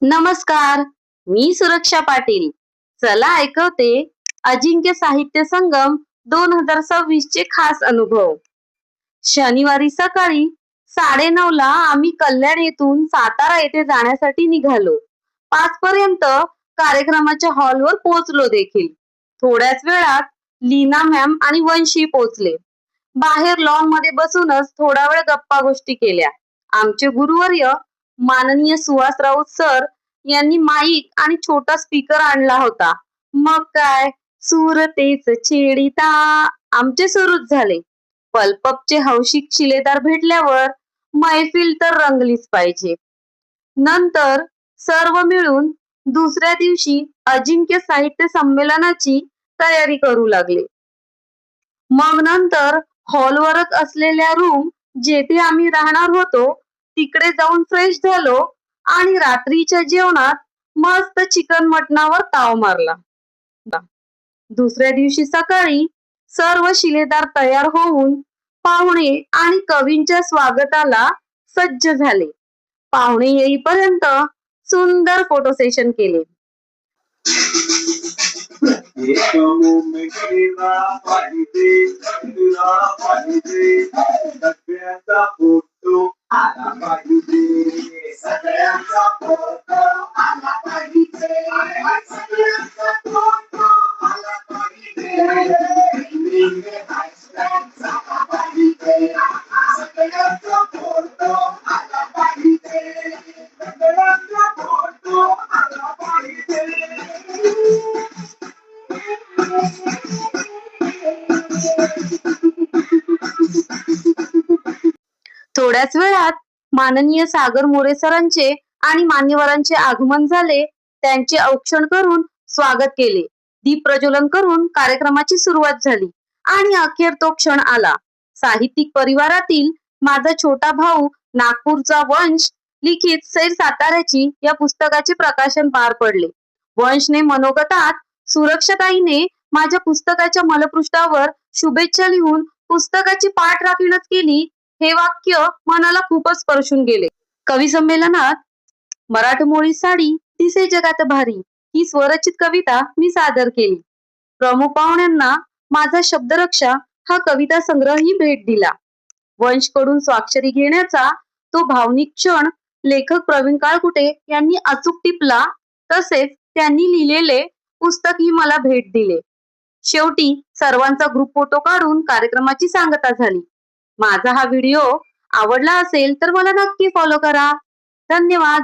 नमस्कार, मी सुरक्षा पाटील. चला ऐकवते अजिंक्य साहित्य संगम 2026 चे खास अनुभव. शनिवारी सकाळी 9:30 ला आम्ही कल्याण येथून सातारा येथे जाण्यासाठी निघालो. 5 पर्यंत कार्यक्रमाच्या हॉलवर पोहोचलो देखील. थोड्याच वेळात लीना मॅम आणि वंशी पोहोचले. बाहेर लॉन मध्ये बसूनच थोडा वेळ गप्पा गोष्टी केल्या. आमचे गुरुवर्य माननीय सुहास राऊत सर यांनी माईक आणि छोटा स्पीकर आणला होता. मग काय, सूर तेच छेडिता आमचे सुरूच झाले. पल्पपचे हौशिक शिलेदार भेटल्यावर मैफिल तर रंगलीच पाहिजे. नंतर सर्व मिळून दुसऱ्या दिवशी अजिंक्य साहित्य संमेलनाची तयारी करू लागले. मग नंतर हॉलवरच असलेल्या रूम जेथे आम्ही राहणार होतो तिकडे जाऊन फ्रेश झालो आणि रात्रीच्या जेवणात मस्त चिकन मटणावर ताव मारला. दुसऱ्या दिवशी सकाळी सर्व शिलेदार तयार होऊन पाहुणे आणि कवींच्या स्वागताला सज्ज झाले. पाहुणे येईपर्यंत सुंदर फोटो सेशन केले. थोड्याच वेळात माननीय सागर मोरे सरांचे आणि मान्यवरांचे आगमन झाले. त्यांचे औक्षण करून स्वागत केले. दीप प्रज्वलन करून कार्यक्रमाची सुरुवात झाली आणि अखेर तो क्षण आला. साहित्यिक परिवारातील माझा छोटा भाऊ नागपूरचा वंश लिखित सैर साताऱ्याची या पुस्तकाचे प्रकाशन पार पडले. वंशने मनोगतात सुरक्षाताईने माझ्या पुस्तकाच्या मलपृष्ठावर शुभेच्छा लिहून पुस्तकाची पाठराखीणच केली हे वाक्य मनाला खूपच स्पर्शून गेले. कवी संमेलनात मराठमोळी साडी दिसे जगात भारी ही स्वरचित कविता मी सादर केली. प्रमुख पाहुण्यांना माझा शब्दरक्षा हा कविता संग्रहही भेट दिला. वंशकडून स्वाक्षरी घेण्याचा तो भावनिक क्षण लेखक प्रवीण काळकुटे यांनी अचूक टिपला. तसेच त्यांनी लिहिलेले पुस्तकही मला भेट दिले. शेवटी सर्वांचा ग्रुप फोटो काढून कार्यक्रमाची सांगता झाली. माझा हा व्हिडिओ आवडला असेल तर मला नक्की फॉलो करा. धन्यवाद.